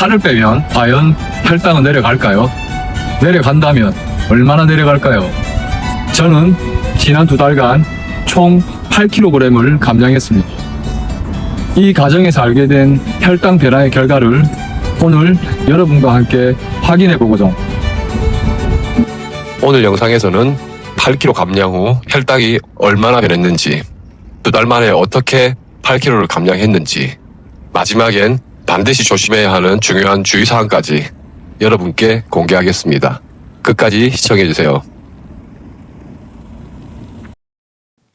살을 빼면 과연 혈당은 내려갈까요? 내려간다면 얼마나 내려갈까요? 저는 지난 2달간 총 8kg을 감량했습니다. 이 과정에서 알게 된 혈당 변화의 결과를 오늘 여러분과 함께 확인해 보고자 합니다. 오늘 영상에서는 8kg 감량 후 혈당이 얼마나 변했는지, 2달 만에 어떻게 8kg를 감량했는지, 마지막엔 반드시 조심해야 하는 중요한 주의사항까지 여러분께 공개하겠습니다. 끝까지 시청해주세요.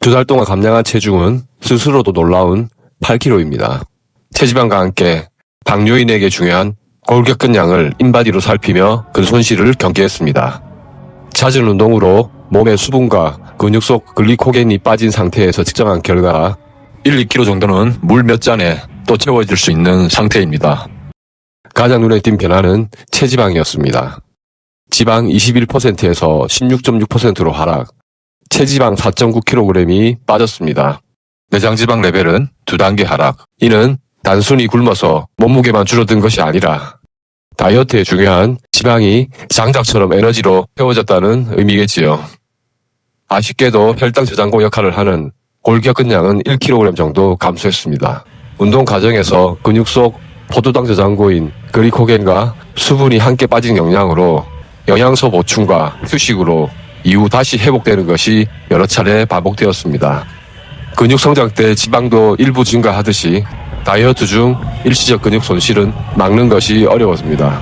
2달 동안 감량한 체중은 스스로도 놀라운 8kg입니다. 체지방과 함께 당뇨인에게 중요한 골격근량을 인바디로 살피며 근손실을 경계했습니다. 잦은 운동으로 몸의 수분과 근육 속 글리코겐이 빠진 상태에서 측정한 결과 1-2kg 정도는 물 몇 잔에 또 채워질 수 있는 상태입니다. 가장 눈에 띈 변화는 체지방이었습니다. 지방 21%에서 16.6%로 하락, 체지방 4.9kg이 빠졌습니다. 내장지방 레벨은 2단계 하락. 이는 단순히 굶어서 몸무게만 줄어든 것이 아니라 다이어트에 중요한 지방이 장작처럼 에너지로 채워졌다는 의미겠지요. 아쉽게도 혈당 저장고 역할을 하는 골격근량은 1kg 정도 감소했습니다. 운동 과정에서 근육 속 포도당 저장고인 글리코겐과 수분이 함께 빠진 영향으로 영양소 보충과 휴식으로 이후 다시 회복되는 것이 여러 차례 반복되었습니다. 근육 성장 때 지방도 일부 증가하듯이 다이어트 중 일시적 근육 손실은 막는 것이 어려웠습니다.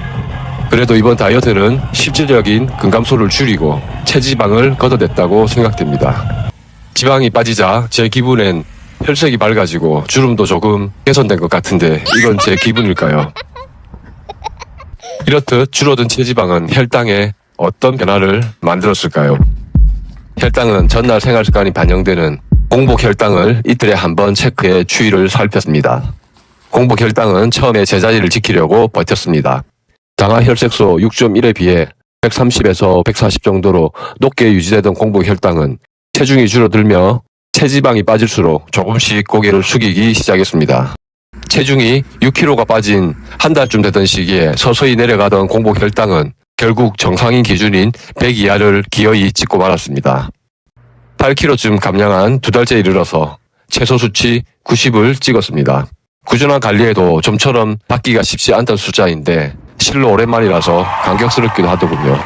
그래도 이번 다이어트는 실질적인 근감소를 줄이고 체지방을 걷어냈다고 생각됩니다. 지방이 빠지자 제 기분엔 혈색이 밝아지고 주름도 조금 개선된 것 같은데 이건 제 기분일까요? 이렇듯 줄어든 체지방은 혈당에 어떤 변화를 만들었을까요? 혈당은 전날 생활습관이 반영되는 공복 혈당을 이틀에 한 번 체크해 추이를 살폈습니다. 공복 혈당은 처음에 제자리를 지키려고 버텼습니다. 당화 혈색소 6.1에 비해 130에서 140 정도로 높게 유지되던 공복 혈당은 체중이 줄어들며 체지방이 빠질수록 조금씩 고개를 숙이기 시작했습니다. 체중이 6kg가 빠진 한 달쯤 되던 시기에 서서히 내려가던 공복 혈당은 결국 정상인 기준인 100 이하를 기어이 찍고 말았습니다. 8kg쯤 감량한 2달째 이르러서 최소 수치 90을 찍었습니다. 꾸준한 관리에도 좀처럼 받기가 쉽지 않던 숫자인데 실로 오랜만이라서 감격스럽기도 하더군요.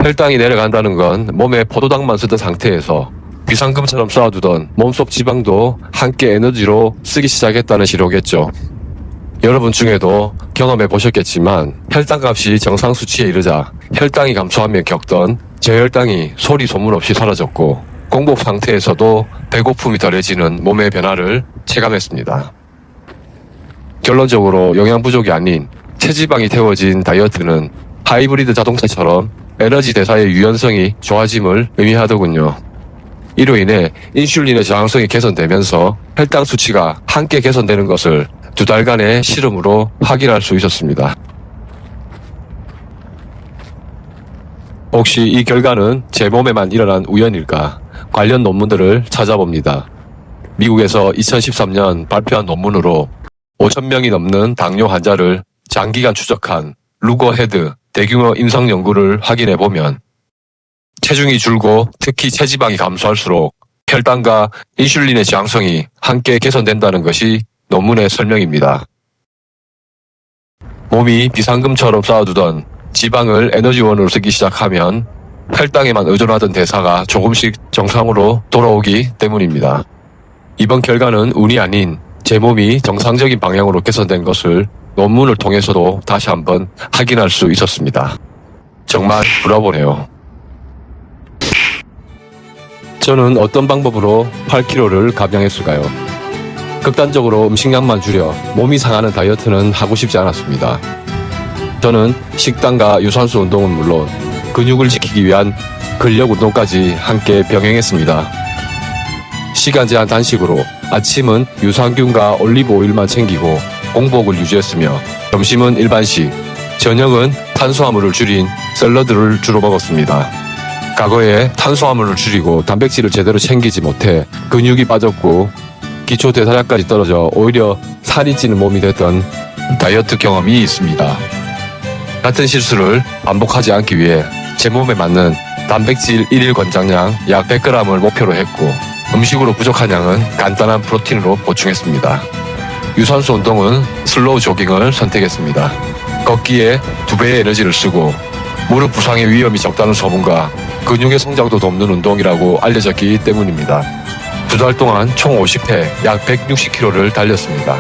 혈당이 내려간다는 건 몸에 포도당만 쓰던 상태에서 비상금처럼 쌓아두던 몸속 지방도 함께 에너지로 쓰기 시작했다는 신호겠죠. 여러분 중에도 경험해 보셨겠지만 혈당값이 정상 수치에 이르자 혈당이 감소하며 겪던 저혈당이 소리 소문 없이 사라졌고 공복 상태에서도 배고픔이 덜해지는 몸의 변화를 체감했습니다. 결론적으로 영양 부족이 아닌 체지방이 태워진 다이어트는 하이브리드 자동차처럼 에너지 대사의 유연성이 좋아짐을 의미하더군요. 이로 인해 인슐린의 저항성이 개선되면서 혈당 수치가 함께 개선되는 것을 2달간의 실험으로 확인할 수 있었습니다. 혹시 이 결과는 제 몸에만 일어난 우연일까? 관련 논문들을 찾아봅니다. 미국에서 2013년 발표한 논문으로 5,000명이 넘는 당뇨 환자를 장기간 추적한 루거헤드 대규모 임상 연구를 확인해보면 체중이 줄고 특히 체지방이 감소할수록 혈당과 인슐린의 저항성이 함께 개선된다는 것이 논문의 설명입니다. 몸이 비상금처럼 쌓아두던 지방을 에너지원으로 쓰기 시작하면 혈당에만 의존하던 대사가 조금씩 정상으로 돌아오기 때문입니다. 이번 결과는 운이 아닌 제 몸이 정상적인 방향으로 개선된 것을 논문을 통해서도 다시 한번 확인할 수 있었습니다. 정말 브라보네요. 저는 어떤 방법으로 8kg를 감량했을까요? 극단적으로 음식량만 줄여 몸이 상하는 다이어트는 하고 싶지 않았습니다. 저는 식단과 유산소 운동은 물론 근육을 지키기 위한 근력 운동까지 함께 병행했습니다. 시간 제한 단식으로 아침은 유산균과 올리브 오일만 챙기고 공복을 유지했으며 점심은 일반식, 저녁은 탄수화물을 줄인 샐러드를 주로 먹었습니다. 과거에 탄수화물을 줄이고 단백질을 제대로 챙기지 못해 근육이 빠졌고 기초 대사량까지 떨어져 오히려 살이 찌는 몸이 됐던 다이어트 경험이 있습니다. 같은 실수를 반복하지 않기 위해 제 몸에 맞는 단백질 1일 권장량 약 100g을 목표로 했고 음식으로 부족한 양은 간단한 프로틴으로 보충했습니다. 유산소 운동은 슬로우 조깅을 선택했습니다. 걷기에 2배의 에너지를 쓰고 무릎 부상의 위험이 적다는 소문과 근육의 성장도 돕는 운동이라고 알려졌기 때문입니다. 2달 동안 총 50회 약 160km를 달렸습니다.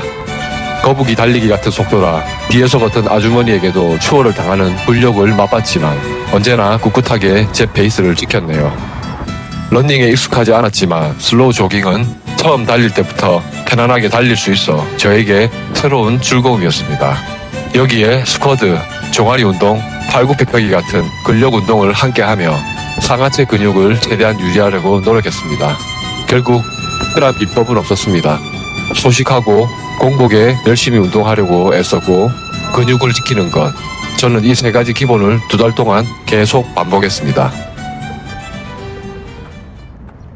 거북이 달리기 같은 속도라 뒤에서 걷던 아주머니에게도 추월을 당하는 굴욕을 맛봤지만 언제나 꿋꿋하게 제 페이스를 지켰네요. 러닝에 익숙하지 않았지만 슬로우 조깅은 처음 달릴 때부터 편안하게 달릴 수 있어 저에게 새로운 즐거움이었습니다. 여기에 스쿼드, 종아리 운동, 팔굽혀펴기 같은 근력 운동을 함께하며 상하체 근육을 최대한 유지하려고 노력했습니다. 결국 특별한 비법은 없었습니다. 소식하고 공복에 열심히 운동하려고 애썼고 근육을 지키는 것, 저는 이 3가지 기본을 2달 동안 계속 반복했습니다.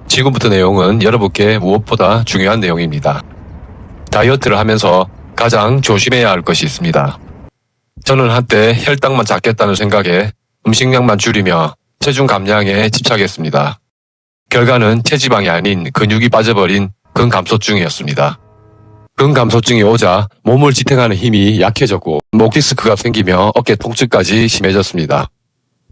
지금부터 내용은 여러분께 무엇보다 중요한 내용입니다. 다이어트를 하면서 가장 조심해야 할 것이 있습니다. 저는 한때 혈당만 잡겠다는 생각에 음식량만 줄이며 체중 감량에 집착했습니다. 결과는 체지방이 아닌 근육이 빠져버린 근감소증이었습니다. 근감소증이 오자 몸을 지탱하는 힘이 약해졌고 목 디스크가 생기며 어깨 통증까지 심해졌습니다.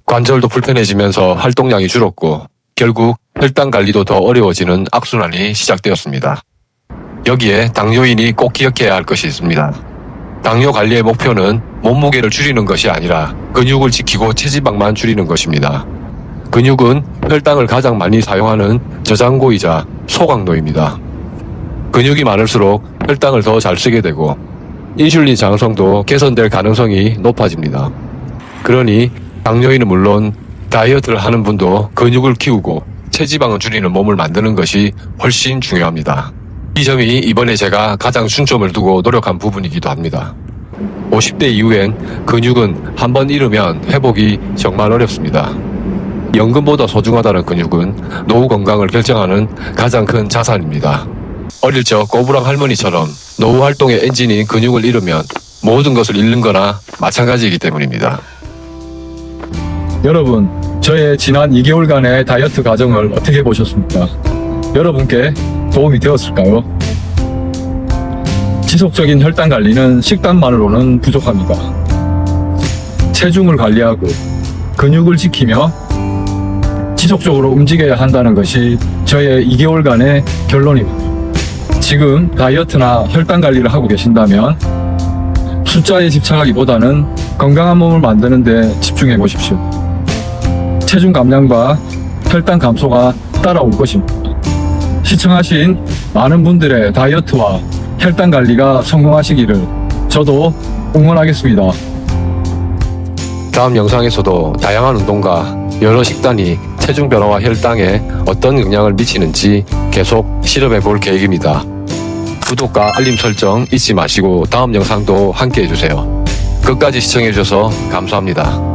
관절도 불편해지면서 활동량이 줄었고 결국 혈당 관리도 더 어려워지는 악순환이 시작되었습니다. 여기에 당뇨인이 꼭 기억해야 할 것이 있습니다. 당뇨 관리의 목표는 몸무게를 줄이는 것이 아니라 근육을 지키고 체지방만 줄이는 것입니다. 근육은 혈당을 가장 많이 사용하는 저장고이자 소각로입니다. 근육이 많을수록 혈당을 더 잘 쓰게 되고 인슐린 장성도 개선될 가능성이 높아집니다. 그러니 당뇨인은 물론 다이어트를 하는 분도 근육을 키우고 체지방을 줄이는 몸을 만드는 것이 훨씬 중요합니다. 이 점이 이번에 제가 가장 중점을 두고 노력한 부분이기도 합니다. 50대 이후엔 근육은 한번 잃으면 회복이 정말 어렵습니다. 연금보다 소중하다는 근육은 노후 건강을 결정하는 가장 큰 자산입니다. 어릴 적 꼬부랑 할머니처럼 노후 활동의 엔진인 근육을 잃으면 모든 것을 잃는 거나 마찬가지이기 때문입니다. 여러분, 저의 지난 2개월간의 다이어트 과정을 어떻게 보셨습니까? 여러분께 도움이 되었을까요? 지속적인 혈당 관리는 식단만으로는 부족합니다. 체중을 관리하고 근육을 지키며 지속적으로 움직여야 한다는 것이 저의 2개월간의 결론입니다. 지금 다이어트나 혈당 관리를 하고 계신다면 숫자에 집착하기보다는 건강한 몸을 만드는 데 집중해 보십시오. 체중 감량과 혈당 감소가 따라올 것입니다. 시청하신 많은 분들의 다이어트와 혈당 관리가 성공하시기를 저도 응원하겠습니다. 다음 영상에서도 다양한 운동과 여러 식단이 체중 변화와 혈당에 어떤 영향을 미치는지 계속 실험해 볼 계획입니다. 구독과 알림 설정 잊지 마시고 다음 영상도 함께 해주세요. 끝까지 시청해 주셔서 감사합니다.